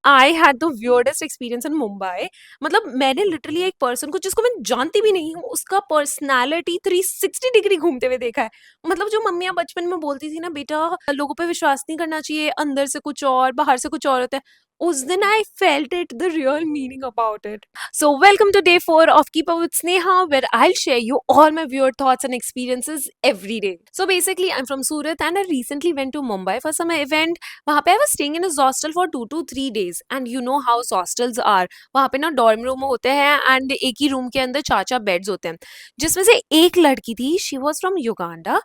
I had the weirdest experience in Mumbai. मतलब मैंने literally एक पर्सन को जिसको मैं जानती भी नहीं हूँ उसका पर्सनालिटी 360 डिग्री घूमते हुए देखा है। मतलब जो मम्मियाँ बचपन में बोलती थी ना, बेटा लोगों पे विश्वास नहीं करना चाहिए, अंदर से कुछ और बाहर से कुछ और होता है, उस दिन I felt it the real meaning about it. So, welcome to day 4 of Keep Up with Sneha, where I'll share you all my weird thoughts and experiences every day. So, basically, I'm from Surat and I recently went to Mumbai for some event. वहाँ पे I was staying in a hostel for 2 to 3 days, and you know how hostels are. वहाँ पे ना dorm room होते हैं and एक ही room के अंदर 4 4 beds होते हैं, जिसमें से एक लड़की थी. She was from Uganda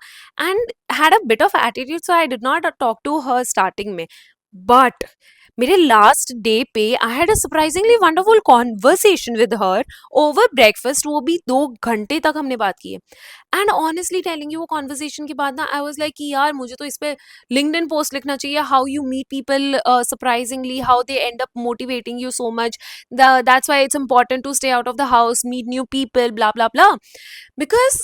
and had a bit of attitude, so I did not talk to her starting में. But मेरे लास्ट डे पे I had a surprisingly wonderful conversation with her over breakfast. वो भी 2 घंटे तक हमने बात की है. एंड ऑनेस्टली टेलिंग यू, वो कॉन्वर्सेशन के बाद ना आई वाज लाइक कि यार मुझे तो इस पे लिंक्डइन पोस्ट लिखना चाहिए. How you meet people surprisingly, how they end up motivating you so much. That's why it's important to stay out of the house, meet new people, blah blah blah. Because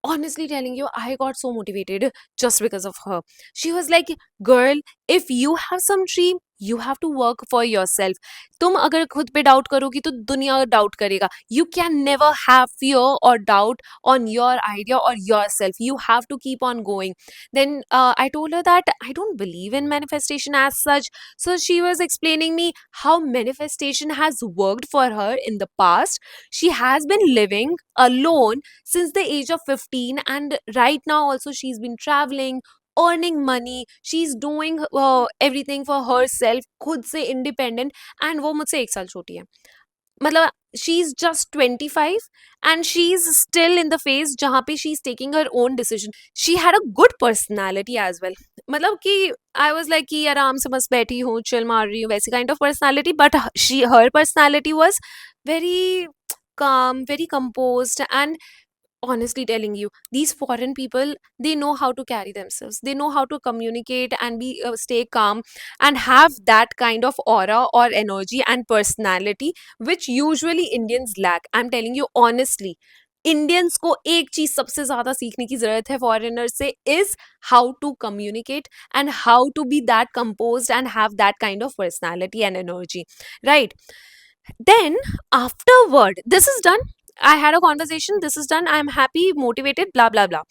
honestly telling you, I got so motivated just because of her. She was like, girl, if you have some dream, you have to work for yourself. तुम अगर खुद पे doubt करोगी तो दुनिया doubt करेगा. You can never have fear or doubt on your idea or yourself. You have to keep on going. Then I told her that I don't believe in manifestation as such. So she was explaining me how manifestation has worked for her in the past. She has been living alone since the age of 15, and right now also she's been traveling, earning money, she's doing everything for herself, खुद से independent. and वो मुझसे 1 साल छोटी है. मतलब she is just 25 and she is still in the phase जहाँ पे she is taking her own decision. She had a good personality as well. मतलब कि आई वॉज लाइक कि आराम से बस बैठी हूँ, चिल मार रही हूँ, वैसी kind of personality. But she her personality was very calm, very composed, and honestly telling you, these foreign people, they know how to carry themselves, they know how to communicate and be stay calm and have that kind of aura or energy and personality which usually Indians lack. I'm telling you honestly, Indians को एक चीज सबसे ज्यादा सीखने की जरूरत है foreigner से, is how to communicate and how to be that composed and have that kind of personality and energy, right? Then afterward, this is done, I had a conversation, this is done, I'm happy, motivated, blah blah blah.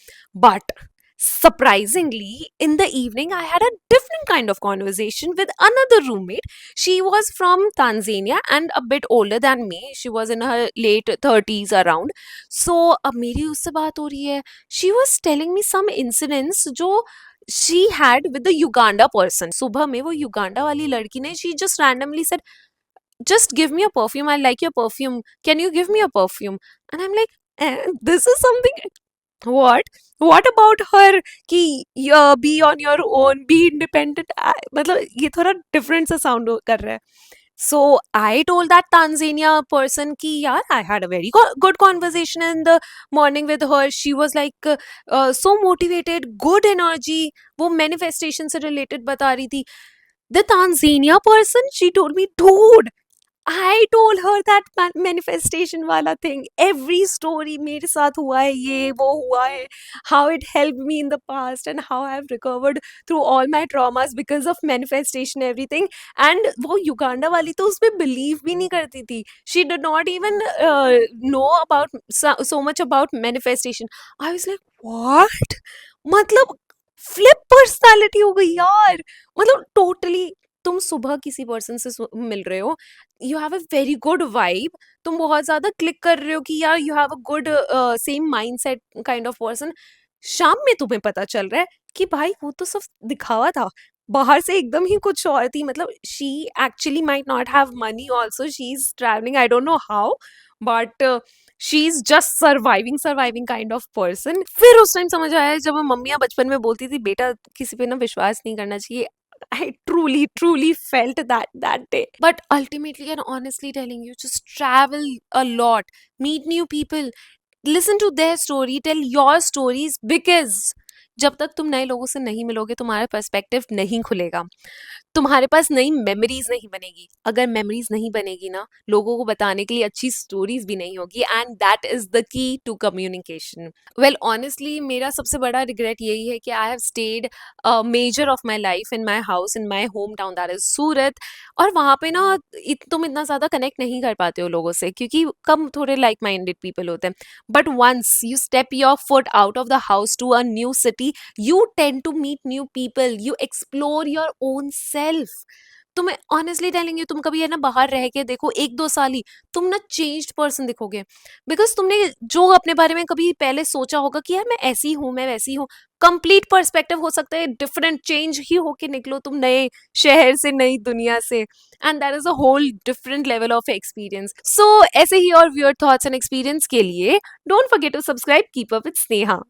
But surprisingly, in the evening, I had a different kind of conversation with another roommate. She was from Tanzania and a bit older than me. She was in her late 30s around. So, अब मेरी उससे बात हो रही है. She was telling me some incidents जो she had with the Uganda person. सुबह में वो युगांडा वाली लड़की ने, she just randomly said, just give me a perfume, I like your perfume, can you give me a perfume? And I'm like, this is something. What about her कि be on your own, be independent? मतलब ये थोड़ा different सा sound कर रहा है. So I told that Tanzania person कि यार, I had a very good conversation in the morning with her. She was like so motivated, good energy. वो manifestation से related बता रही थी. The Tanzania person, she told me, dude, I told her that manifestation वाला thing. Every story मेरे साथ हुआ है, ये वो हुआ है. How it helped me in the past and how I've recovered through all my traumas because of manifestation, everything. And वो युगांडा वाली तो उसमें believe भी नहीं करती थी. She did not even know about so much about manifestation. I was like, what? मतलब flip personality हो गई यार. मतलब totally. तुम सुबह किसी पर्सन से मिल रहे हो, you have a very good vibe, तुम बहुत ज्यादा क्लिक कर रहे हो कि यार you have a good same mindset kind of person. शाम में तुम्हें पता चल रहा है कि भाई वो तो सिर्फ दिखावा था, बाहर से एकदम ही कुछ और थी. मतलब she actually might not have money also, she is travelling, I don't know how, but she is just surviving surviving kind of person. फिर उस टाइम समझ आया जब मम्मियाँ बचपन में बोलती थी बेटा किसी पे ना विश्वास नहीं करना चाहिए. I truly felt that day. But ultimately and honestly telling you, just travel a lot, meet new people, listen to their story, tell your stories, because जब तक तुम नए लोगों से नहीं मिलोगे, तुम्हारा पर्सपेक्टिव नहीं खुलेगा, तुम्हारे पास नई मेमोरीज नहीं बनेगी। अगर मेमोरीज नहीं बनेगी ना, लोगों को बताने के लिए अच्छी स्टोरीज भी नहीं होगी, and that is the key to communication. Well honestly मेरा सबसे बड़ा रिग्रेट यही है कि I have stayed major of my life in my house in my home town that is Surat. और वहाँ पे ना तुम इतना ज़्यादा कनेक्ट नहीं कर पाते हो लोगों से, क्योंकि कम थोड़े लाइक माइंडेड पीपल होते हैं। But once you step your foot out of the house to a new city, you tend to meet new people, you explore your own self. तुम्हें ऑनेस्टली टेलिंग यू, तुम कभी है ना बाहर रह के देखो 1-2 साल ही, तुम ना चेंज्ड पर्सन दिखोगे। बिकॉज तुमने जो अपने बारे में कभी पहले सोचा होगा कि यार मैं ऐसी हूँ, मैं वैसी हूँ, कंप्लीट पर्सपेक्टिव हो सकता है डिफरेंट, चेंज ही होके निकलो तुम नए शहर से, नई दुनिया से, and that is a whole different level of experience. So ऐसे ही और व्यूअर थॉट्स एंड एक्सपीरियंस के लिए don't forget to subscribe, keep up with Sneha.